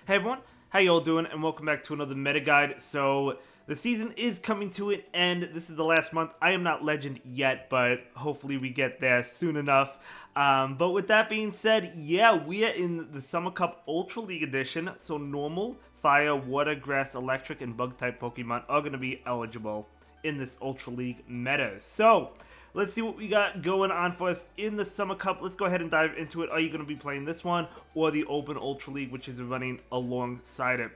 Hey everyone, how y'all doing? And welcome back to another meta guide. So the season is coming to an end. This is the last month. I am not legend yet, but hopefully we get there soon enough. But with that being said, yeah, we are in the Summer Cup Ultra League Edition. So normal, fire, water, grass, electric, and bug type Pokemon are going to be eligible in this Ultra League meta. So let's see what we got going on for us in the Summer Cup. Let's go ahead and dive into it. Are you going to be playing this one or the Open Ultra League, which is running alongside it?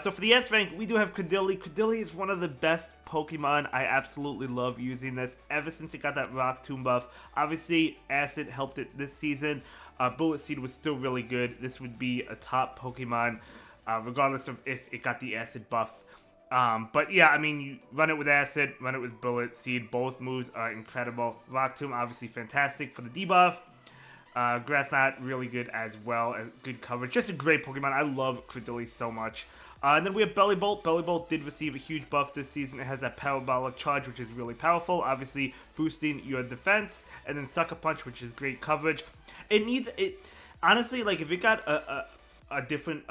So for the S-rank, we do have Credilli. Credilli is one of the best Pokemon. I absolutely love using this ever since it got that Rock Tomb buff. Obviously, Acid helped it this season. Bullet Seed was still really good. This would be a top Pokemon, regardless of if it got the Acid buff. But yeah, I mean, you run it with Acid, run it with Bullet Seed. Both moves are incredible. Rock Tomb, obviously fantastic for the debuff. Grass Knot, really good as well. Good coverage. Just a great Pokemon. I love Credilli so much. And then we have Belly Bolt. Belly Bolt did receive a huge buff this season. It has that Parabolic Charge, which is really powerful. Obviously, boosting your defense. And then Sucker Punch, which is great coverage. It needs... Honestly, like, if it got a different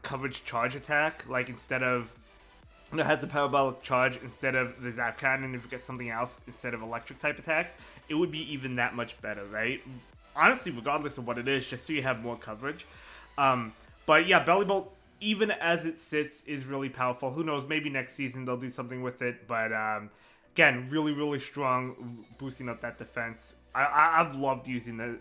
coverage charge attack, like, instead of... It has the Parabolic Charge instead of the Zap Cannon. If you get something else instead of electric type attacks, it would be even that much better, right? Honestly, regardless of what it is, just so you have more coverage. But yeah, Belly Bolt, even as it sits, is really powerful. Who knows, maybe next season they'll do something with it. But again, really, really strong, boosting up that defense. I've loved using the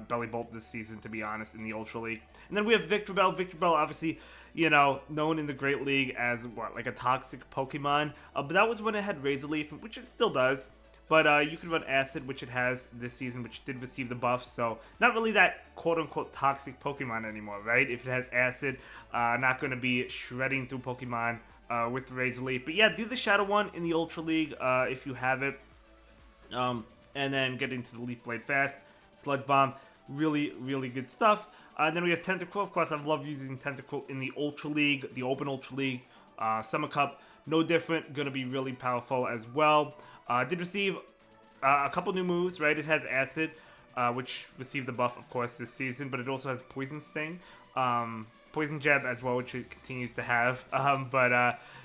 Belly Bolt this season, to be honest, in the Ultra League. And then we have Victreebel. Victreebel, obviously, you know, known in the Great League as, what, like a toxic Pokemon. But that was when it had Razor Leaf, which it still does. But you could run Acid, which it has this season, which did receive the buff. So not really that quote-unquote toxic Pokemon anymore, right? If it has Acid, not going to be shredding through Pokemon with Razor Leaf. But yeah, do the Shadow one in the Ultra League if you have it. And then get into the Leaf Blade fast. Sludge Bomb, really, really good stuff. And then we have Tentacruel. Of course, I love using Tentacruel in the Ultra League, the Open Ultra League. Summer Cup, no different. Going to be really powerful as well. Did receive a couple new moves, right? It has Acid, which received the buff, of course, this season. But it also has Poison Sting. Poison Jab as well, which it continues to have.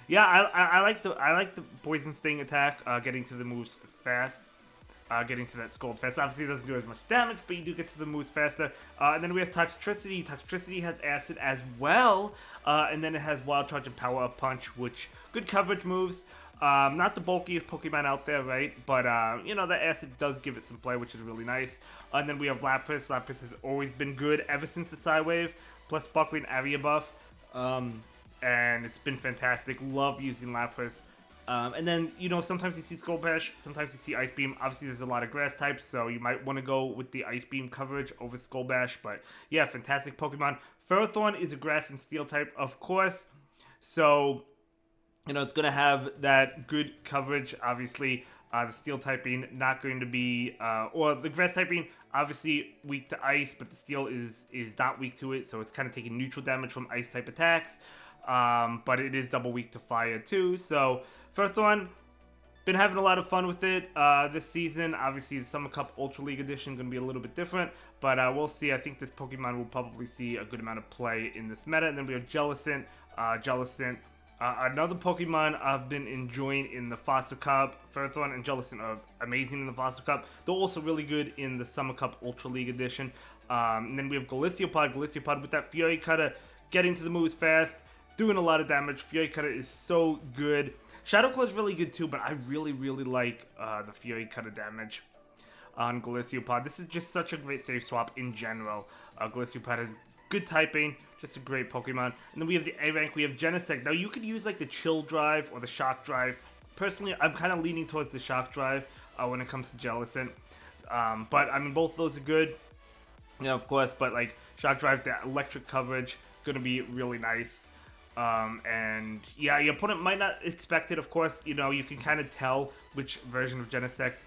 Yeah, I like the Poison Sting attack, getting to the moves fast. Getting to that Scald fast. Obviously, it doesn't do as much damage, but you do get to the moves faster. And then we have Toxtricity. Toxtricity has Acid as well. And then it has Wild Charge and Power Up Punch, which good coverage moves. Not the bulkiest Pokemon out there, right? But, you know, the Acid does give it some play, which is really nice. And then we have Lapras. Lapras has always been good ever since the Psywave, plus Buckley and Area buff. And it's been fantastic. Love using Lapras. And then, you know, sometimes you see Skull Bash, sometimes you see Ice Beam. Obviously, there's a lot of grass types, so you might want to go with the Ice Beam coverage over Skull Bash. But, yeah, fantastic Pokemon. Ferrothorn is a grass and steel type, of course. So, you know, it's going to have that good coverage. Obviously, the steel typing not going to be... or the grass typing, obviously, weak to ice, but the steel is not weak to it. So, it's kind of taking neutral damage from ice type attacks. But it is double weak to fire too. So Ferrothorn, been having a lot of fun with it this season. Obviously, the Summer Cup Ultra League Edition going to be a little bit different, but we'll see. I think this Pokemon will probably see a good amount of play in this meta. And then we have Jellicent. Jellicent, another Pokemon I've been enjoying in the Foster Cup. Ferrothorn and Jellicent are amazing in the Foster Cup. They're also really good in the Summer Cup Ultra League Edition. And then we have Galiciopod. Galiciopod with that Fury Cutter, getting to the moves fast. Doing a lot of damage. Fury Cutter is so good. Shadow Claw is really good too, but I really, really like the Fury Cutter damage on Galiciopod. This is just such a great save swap in general. Galiciopod has good typing, just a great Pokemon. And then we have the A-rank, we have Genesect. Now you could use like the Chill Drive or the Shock Drive. Personally, I'm kind of leaning towards the Shock Drive when it comes to Jellicent. But I mean, both of those are good, you know, of course, but like Shock Drive, the electric coverage, gonna be really nice. And yeah, your opponent might not expect it, of course. You know, you can kind of tell which version of Genesect,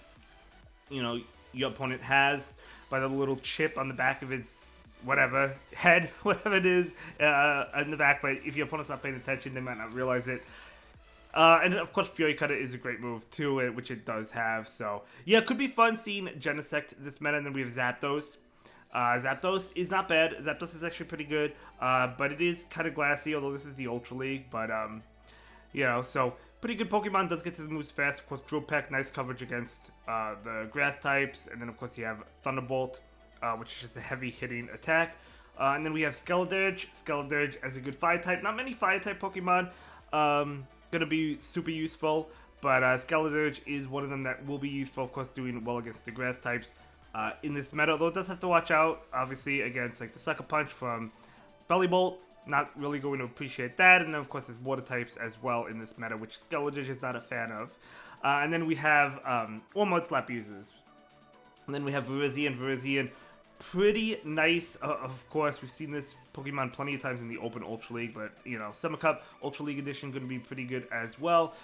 you know, your opponent has by the little chip on the back of its whatever head, whatever it is, in the back. But if your opponent's not paying attention, they might not realize it. And of course, Fury Cutter is a great move too, which it does have. So yeah, it could be fun seeing Genesect this meta. And then we have Zapdos. Zapdos is not bad. Zapdos is actually pretty good, but it is kind of glassy, although this is the Ultra League. But, so pretty good Pokemon, does get to the moves fast. Of course, Drill Peck, nice coverage against the grass types. And then, of course, you have Thunderbolt, which is just a heavy-hitting attack. And then we have Skeledirge. Skeledirge as a good Fire-type. Not many Fire-type Pokemon gonna be super useful, but Skeledirge is one of them that will be useful, of course, doing well against the grass types in this meta. Though it does have to watch out, obviously, against like the Sucker Punch from Bellibolt. Not really going to appreciate that. And then, of course, there's water types as well in this meta, which Skeledirge is not a fan of. And then we have all Mudslap users. And then we have Virizion. Virizion, pretty nice. Of course, we've seen this Pokemon plenty of times in the Open Ultra League, but, Summer Cup Ultra League Edition going to be pretty good as well.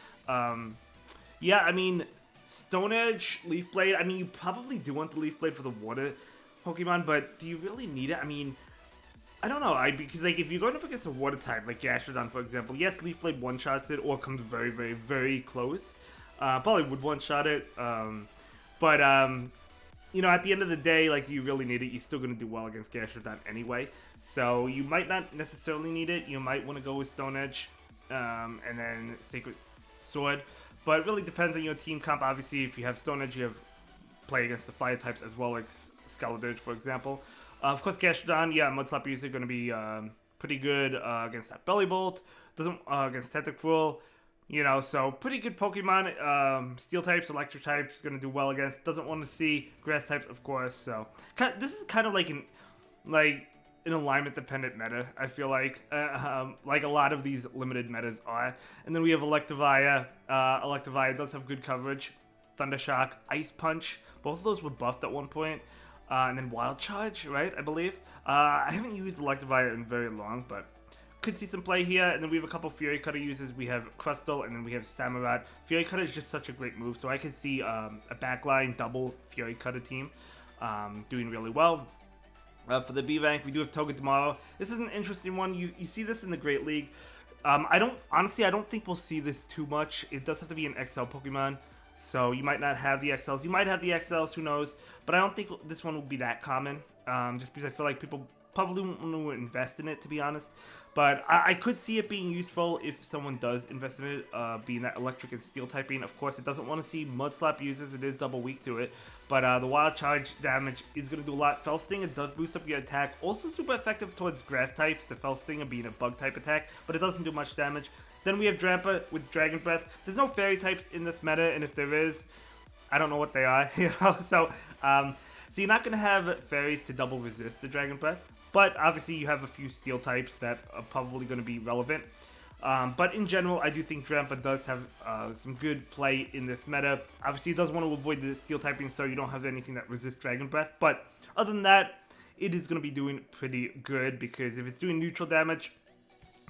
Yeah, I mean, Stone Edge, Leaf Blade, I mean, you probably do want the Leaf Blade for the water Pokemon, but do you really need it? I mean, I don't know, because like if you're going up against a water type, like Gastrodon, for example, yes, Leaf Blade one-shots it, or comes very, very, very close. Probably would one-shot it, but at the end of the day, like, do you really need it? You're still going to do well against Gastrodon anyway, so you might not necessarily need it. You might want to go with Stone Edge, and then Sacred Sword, but it really depends on your team comp. Obviously, if you have Stone Edge, you have play against the fire types as well, like Skeledirge, for example. Of course, Gastrodon, yeah, Mudslap user going to be pretty good against that Bellibolt. Doesn't against Tentacruel, so pretty good Pokemon. Steel types, electric types, going to do well against. Doesn't want to see grass types, of course. So this is kind of like an alignment dependent meta. I feel like a lot of these limited metas are. And then we have Electivire. Electivire does have good coverage. Thundershock, Ice Punch. Both of those were buffed at one point. And then Wild Charge, right, I believe. I haven't used Electivire in very long, but could see some play here. And then we have a couple Fury Cutter users. We have Crustle, and then we have Samurott. Fury Cutter is just such a great move, so I can see a backline double Fury Cutter team doing really well. For the B rank, we do have Togedemaru. This is an interesting one. You see this in the Great League. I don't think we'll see this too much. It does have to be an XL Pokemon. So you might not have the XLs. You might have the XLs, who knows. But I don't think this one will be that common. Just because I feel like people probably won't want to invest in it, to be honest. But I could see it being useful if someone does invest in it, being that electric and steel typing. Of course, it doesn't want to see Mudslap users. It is double weak to it. But the Wild Charge damage is going to do a lot. Fell Sting, it does boost up your attack. Also super effective towards grass types, the Fell Sting being a bug type attack. But it doesn't do much damage. Then we have Drampa with Dragon Breath. There's no fairy types in this meta, and if there is, I don't know what they are, So you're not going to have fairies to double resist the Dragon Breath, but obviously you have a few steel types that are probably going to be relevant. But in general, I do think Drampa does have some good play in this meta. Obviously, it does want to avoid the steel typing, so you don't have anything that resists Dragon Breath. But other than that, it is going to be doing pretty good, because if it's doing neutral damage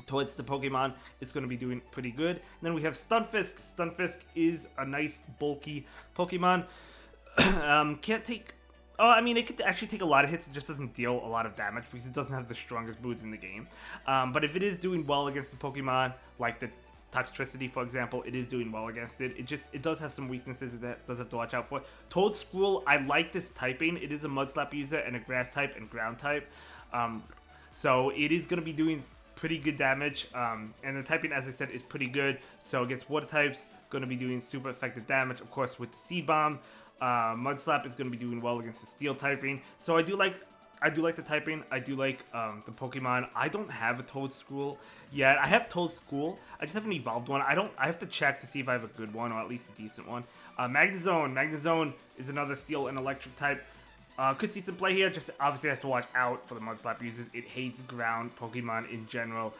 towards the Pokemon, it's going to be doing pretty good. And then we have Stunfisk. Stunfisk is a nice, bulky Pokemon. Can't take... Oh, I mean, it could actually take a lot of hits. It just doesn't deal a lot of damage because it doesn't have the strongest moves in the game. But if it is doing well against the Pokemon, like the Toxtricity, for example, it is doing well against it. It does have some weaknesses that it does have to watch out for. Toadscruel, I like this typing. It is a Mudslap user and a Grass type and Ground type. So it is going to be doing pretty good damage. And the typing, as I said, is pretty good. So against Water types, going to be doing super effective damage. Of course, with the Seed Bomb, Mudslap is going to be doing well against the Steel typing. So I do like the typing. I do like the Pokemon. I don't have a Toadscruel yet. I have Toadschool. I just haven't evolved one. I have to check to see if I have a good one, or at least a decent one. Magnezone. Magnezone is another Steel and Electric type. Could see some play here. Just obviously has to watch out for the Mudslap users. It hates ground Pokemon in general,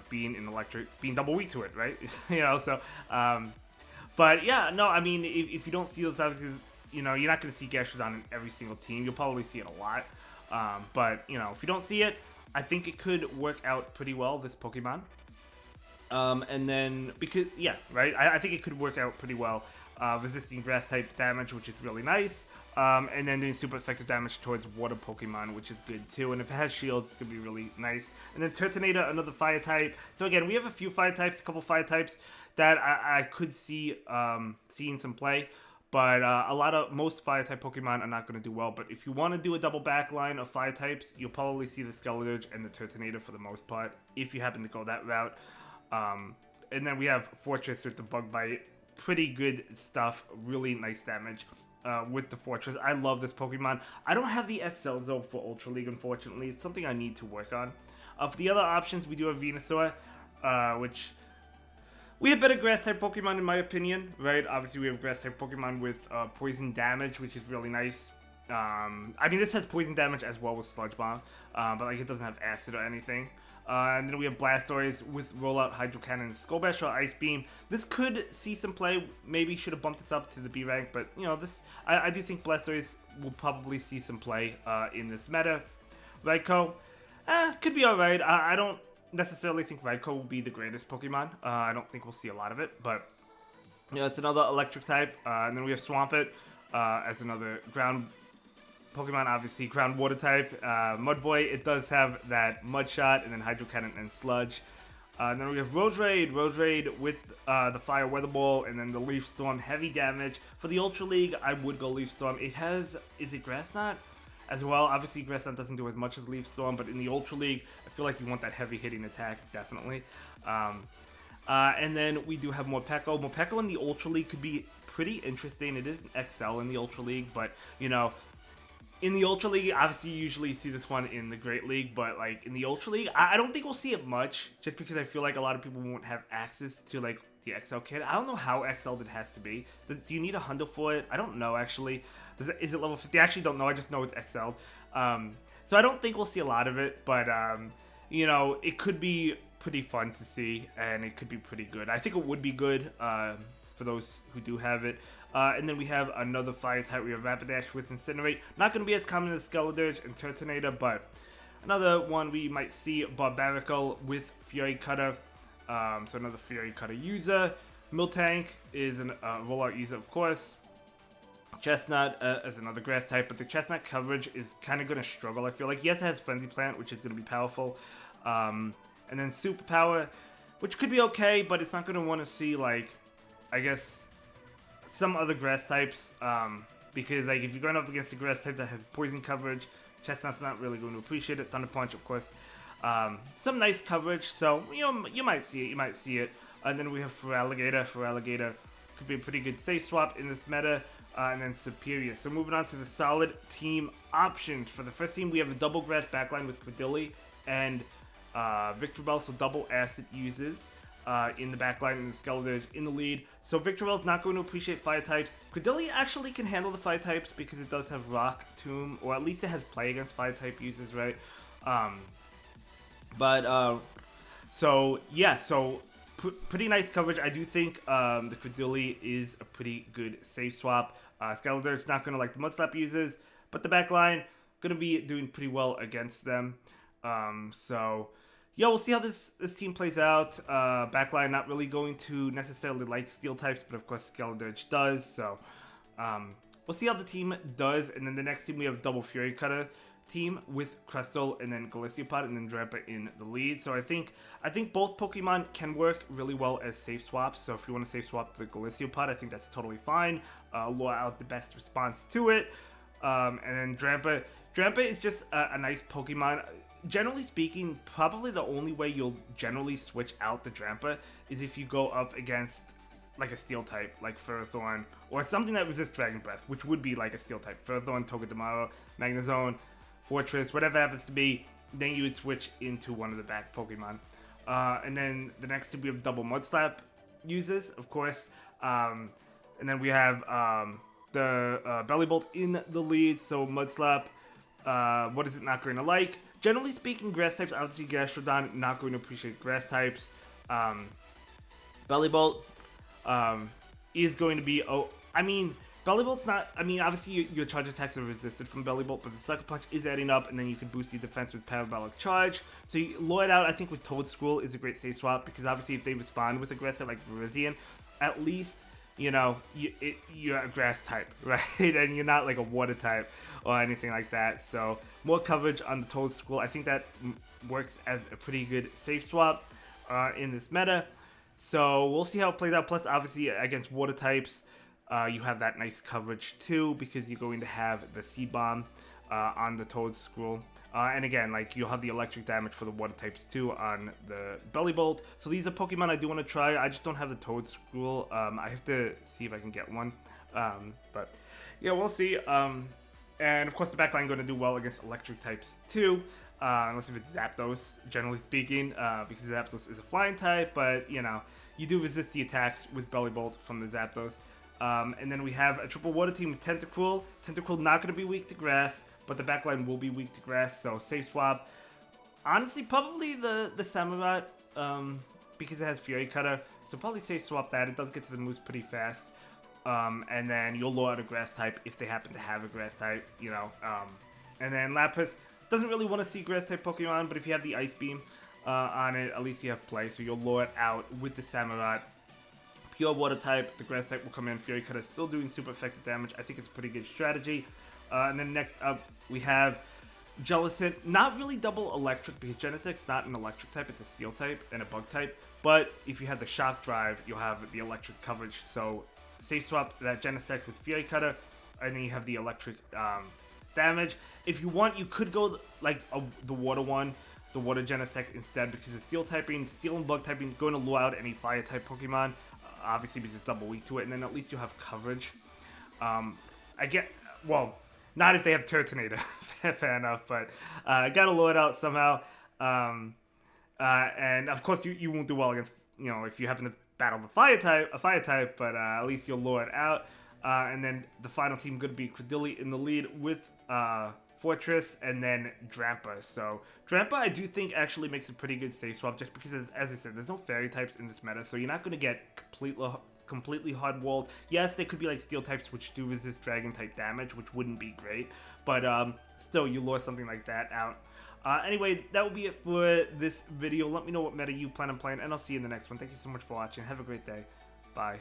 being in electric, being double weak to it, right? But yeah, no, I mean, if you don't see those, obviously, you're not going to see Gastrodon in every single team. You'll probably see it a lot. But, if you don't see it, I think it could work out pretty well, this Pokemon. And then, because, yeah, right? I think it could work out pretty well. Resisting grass type damage, which is really nice. And then doing super effective damage towards water Pokemon, which is good too. And if it has shields, it's going to be really nice. And then Turtonator, another fire type. So again, we have a few fire types, a couple fire types that I could see seeing some play. but most fire type Pokemon are not going to do well. But if you want to do a double back line of fire types, you'll probably see the Skeleturge and the Turtonator for the most part, if you happen to go that route. And then we have Fortress with the Bug Bite. Pretty good stuff, really nice damage with the Fortress. I love this Pokemon. I don't have the XL Zone for Ultra League, unfortunately. It's something I need to work on. For the other options, we do have Venusaur, which we have better Grass-type Pokemon in my opinion, right? Obviously, we have Grass-type Pokemon with Poison Damage, which is really nice. I mean, this has Poison Damage as well with Sludge Bomb, but like it doesn't have Acid or anything. And then we have Blastoise with Rollout, Hydro Cannon, and Skull Bash or Ice Beam. This could see some play. Maybe should have bumped this up to the B rank, but you know, I do think Blastoise will probably see some play in this meta. Raikou, could be alright. I don't necessarily think Raikou will be the greatest Pokemon. I don't think we'll see a lot of it, but you know, it's another electric type. And then we have Swampert as another ground Pokemon, obviously ground water type. Mudboy, it does have that Mud Shot, and then Hydro Cannon and Sludge. And then we have Roserade with the Fire Weather Ball, and then the Leaf Storm, heavy damage. For the Ultra League, I would go Leaf Storm. It has, is it Grass Knot as well? Obviously, Grass Knot doesn't do as much as Leaf Storm, but in the Ultra League, I feel like you want that heavy hitting attack, definitely. And then we do have Morpeko. Morpeko in the Ultra League could be pretty interesting. It is an XL in the Ultra League, but, you know, in the Ultra League, obviously you usually see this one in the Great League, but like in the Ultra League, I don't think we'll see it much, just because I feel like a lot of people won't have access to like the XL kit. I don't know how XL it has to be. Do you need a hundo for it? I don't know actually. Is it level 50? I actually don't know. I just know it's XL. So I don't think we'll see a lot of it, but you know, it could be pretty fun to see, and it could be pretty good. I think it would be good for those who do have it. And then we have another fire type. We have Rapidash with Incinerate. Not going to be as common as Skeleturge and Turtonator, but another one we might see, Barbarical with Fury Cutter. So another Fury Cutter user. Miltank is a rollout user, of course. Chestnut as another grass type, but the Chestnut coverage is kind of going to struggle, I feel like. Yes, it has Frenzy Plant, which is going to be powerful. And then Superpower, which could be okay, but it's not going to want to see, like, I guess, some other grass types, because like if you're going up against a grass type that has poison coverage, Chestnut's not really going to appreciate it. Thunder Punch, of course, some nice coverage, so you know, you might see it. And then we have Feraligatr. Feraligatr could be a pretty good safe swap in this meta. And then Superior. So moving on to the solid team options. For the first team, we have a double grass backline with Credilli and Victreebel, so double acid uses. In the backline, and the Skeleturge in the lead. So Victreebel's not going to appreciate fire types. Credilli actually can handle the fire types because it does have Rock Tomb, or at least it has play against fire type users, right? So yeah, so pretty nice coverage. I do think the Credilli is a pretty good safe swap. Skeleturge's not going to like the Mudslap users, but the backline going to be doing pretty well against them. So yeah, we'll see how this team plays out. Backline not really going to necessarily like steel types, but of course Skeleturge does. So we'll see how the team does. And then the next team we have double Fury Cutter team with Crustle and then Galiciopod and then Drampa in the lead. So I think both Pokemon can work really well as safe swaps. So if you want to safe swap the Galiciopod, I think that's totally fine. Lure out the best response to it. And then Drampa. Drampa is just a nice Pokemon. Generally speaking, probably the only way you'll generally switch out the Drampa is if you go up against like a steel type, like Ferrothorn, or something that resists Dragon Breath, which would be like a steel type. Ferrothorn, Togedemaru, Magnezone, Fortress, whatever happens to be, then you would switch into one of the back Pokemon. And then the next two we have double Mudslap uses, of course. And then we have the Bellibolt in the lead, so Mudslap, what is it not going to like? Generally speaking, grass types, obviously Gastrodon, not going to appreciate grass types. Bellibolt is going to be, Bellibolt's not, obviously your charge attacks are resisted from Bellibolt, but the Sucker Punch is adding up, and then you can boost your defense with Parabolic Charge. So you lure it out, I think with Toadstool is a great safe swap, because obviously if they respond with a grass type like Virizion, at least, you know, you're a grass type, right? And you're not like a water type or anything like that. So more coverage on the Toadstool. I think that works as a pretty good safe swap in this meta. So we'll see how it plays out. Plus, obviously, against water types, you have that nice coverage too, because you're going to have the Seed Bomb on the Toedscruel. And again, like, you'll have the electric damage for the water types too on the Belly Bolt. So these are Pokemon I do want to try. I just don't have the Toedscruel. I have to see if I can get one. But yeah, we'll see. And of course, the backline going to do well against electric types too. Unless if it's Zapdos, generally speaking, because Zapdos is a flying type, but you know, you do resist the attacks with Belly Bolt from the Zapdos. And then we have a triple water team with Tentacruel. Tentacruel not going to be weak to grass, but the backline will be weak to grass, so safe swap. Honestly, probably the Samurott, because it has Fury Cutter, so probably safe swap that. It does get to the moves pretty fast. And then you'll lure out a grass type if they happen to have a grass type, you know. And then Lapras doesn't really want to see grass type Pokemon, but if you have the Ice Beam on it, at least you have play, so you'll lure it out with the Samurott. Pure water type, the grass type will come in. Fury Cutter is still doing super effective damage. I think it's a pretty good strategy. And then next up, we have Jellicent. Not really double electric, because Genesec's not an electric type, it's a steel type and a bug type. But if you have the shock drive, you'll have the electric coverage. So safe swap that Genesect with Fury Cutter, and then you have the electric damage. If you want, you could go like the water one, the water Genesect instead, because it's steel typing, steel and bug typing, going to lure out any fire type Pokemon. Obviously, because it's double weak to it, and then at least you'll have coverage. Well, not if they have Turtonator, fair enough, but gotta lure it out somehow. And of course, you won't do well against, you know, if you happen to battle a fire type, but at least you'll lure it out. And then the final team going to be Credilli in the lead with Fortress, and then Drampa. So Drampa, I do think, actually makes a pretty good safe swap, just because, as I said, there's no fairy types in this meta, so you're not going to get completely hard-walled. Yes, they could be like steel types, which do resist dragon type damage, which wouldn't be great, but still, you lure something like that out. Anyway, that will be it for this video. Let me know what meta you plan on playing, and I'll see you in the next one. Thank you so much for watching. Have a great day. Bye.